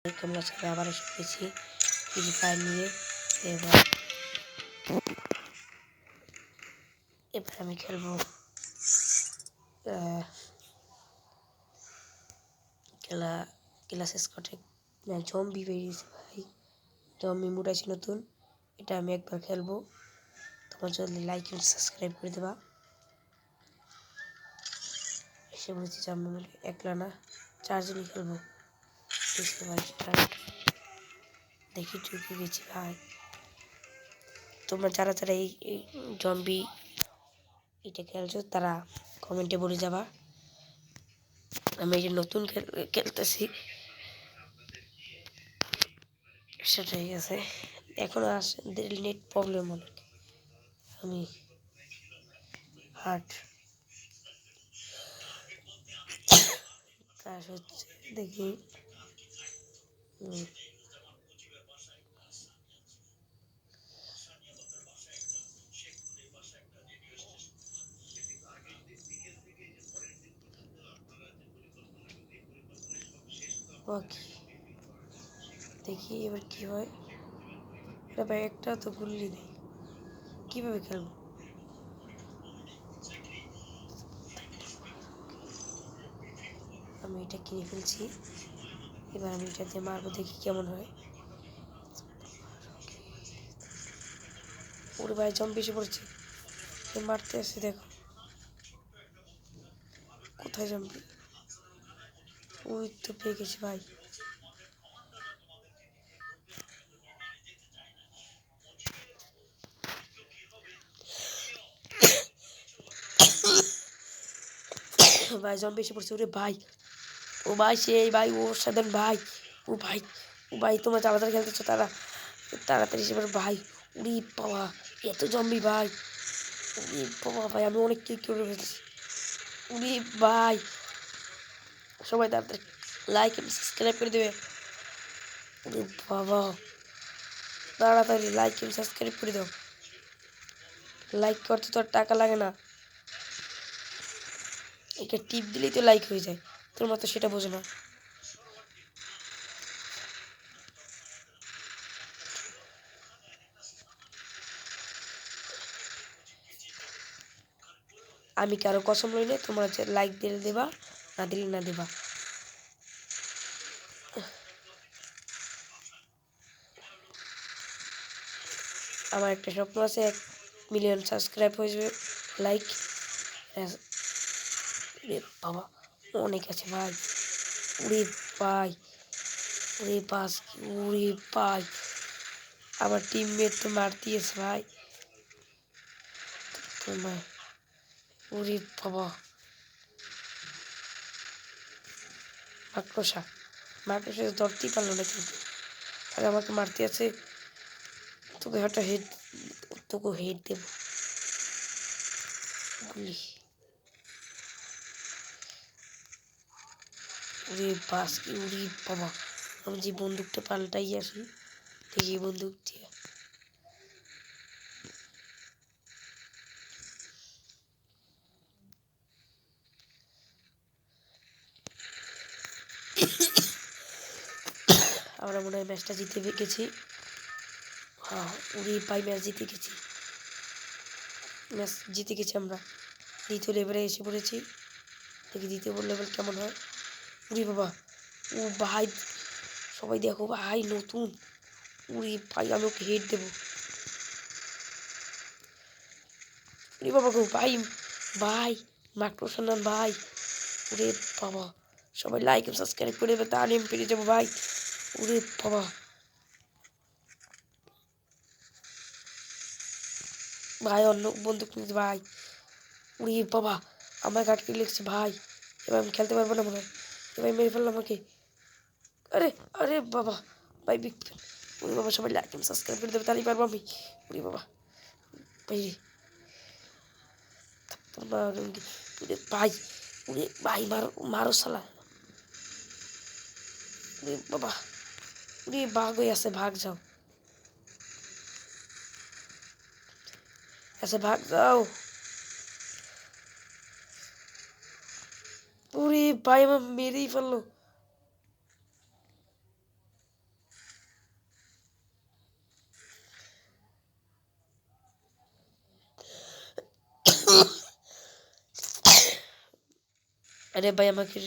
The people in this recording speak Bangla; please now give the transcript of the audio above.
তোমরা সবাই আবার এসে গেছি ফ্রি ফায়ার নিয়ে। এবার আমি খেলবো খেলা শেষ করতে জম্বি বেরিয়েছে ভাই। জম্বি মুড আছে নতুন, এটা আমি একবার খেলবো। তোমার যদি লাইক এবং সাবস্ক্রাইব করে দেবা। এসে বলছি জম্বি মুড একলা না, চারজনই খেলবো। দেখি ঢুকে গেছি ভাই। তোমরা যারা যারা এই জম্বি এটা খেলছো তারা কমেন্টে বলে যাবা। আমি এই যে নতুন খেলতেছি সেটাই আছে, এখনো আসে নেট প্রবলেম অনেক। আমি হার্ট কাজ হচ্ছে দেখি। দেখি এবার কি হয়। এটা ভাই একটা তো গুল্লি নেই, কীভাবে খেলবো? আমি এটা কিনে ফেলছি, এবার আমি এটা দিয়ে মারবো, দেখি কেমন হয়। ওরে ভাই জম্বি এসে পড়ছে, মারতে আসছি। দেখো কোথায় জম্বি, ওই তো পেয়ে গেছি ভাই। ভাই জম্বি এসে পড়ছে, ওরে ভাই। ও ভাই সেই ভাই, ও সাধারণ ভাই। ও ভাই, ও ভাই তোমরা তাড়াতাড়ি খেলতেছো, তাড়াতাড়ি এসে পড়ো ভাই। উরি বাবা, এত জম্বি ভাই। উরি বাবা ভাই, আমি অনেক কিল করে ফেলছি। উরি ভাই, সবাই তাড়াতাড়ি লাইক এবং সাবস্ক্রাইব করে দেবে। উরি বাবা, তাড়াতাড়ি লাইক এবং সাবস্ক্রাইব করে দাও। লাইক করতে তো আর টাকা লাগে না, এটা টিপ দিলেই তো লাইক হয়ে যায়। তোমরা তো সেটা বোঝো না। আমি কারো কসম লই না, তোমরা লাইক দিলে দেবা, না দিলে না দেবা। আমার একটা স্বপ্ন আছে, 1 মিলিয়ন সাবস্ক্রাইব হয়ে যাবে, লাইক। বাবা অনেক আছে ভাই। উড়ে ভাই, উড়ে বাস, উড়ে ভাই, আমার টিমমেট তো মারতিয়েছে ভাই। তোমার উড়ে বাবা, মাকড়সা ধরতেই পারলো না, কিন্তু আর আমাকে মারতে আছে। তোকে একটা হেড, তোকে হেড দেব গুলি। উড়ে বাস, উড়ি বাবা, আমি যে বন্দুকটা পাল্টাই আসি, দেখি বন্দুক দিয়ে। আমরা মনে হয় ম্যাচটা জিতে গেছি। হ্যাঁ উড়ি পাই, ম্যাচ জিতে গেছি, ম্যাচ জিতে গেছি আমরা। দ্বিতীয় লেভেলে এসে পড়েছি, দেখি দ্বিতীয় লেভেল কেমন হয়। উড়ি বাবা, ও ভাই সবাই দেখো ভাই নতুন। উড়ি ভাই, আমি ওকে হেড দেবো। উড়ি বাবা গো ভাই, ভাই মাকড়সান ভাই। উড়ে বাবা, সবাই লাইক এবং সাবস্ক্রাইব করে দেবে, তাহলে আমি পেরে যাবো ভাই। উড়ে বাবা ভাই, অন্য বন্দুক নিতে ভাই। উড়ি বাবা, আমার গাটকে লেগেছে ভাই, এবার আমি খেলতে পারবো না মনে হয়। এবার মেরে ফেললাম আমাকে। আরে আরে বাবা ভাই, বিগ ফ্যান। উড়ি বাবা, সবাই লাইক এবং সাবস্ক্রাইব করে দেবে, তাহলেই পারবো আমি। উড়ি বাবা ভাই, উড়ে ভাই, উড়ে ভাই, মারো মারো শালা। উড়ে বাবা, উড়ে ভাগ হয়ে আছে, ভাগ যাও, ऐसे भाग जाओ। पूरी भाई मैं मेरे ही फल लो। আরে ভাই আমাকে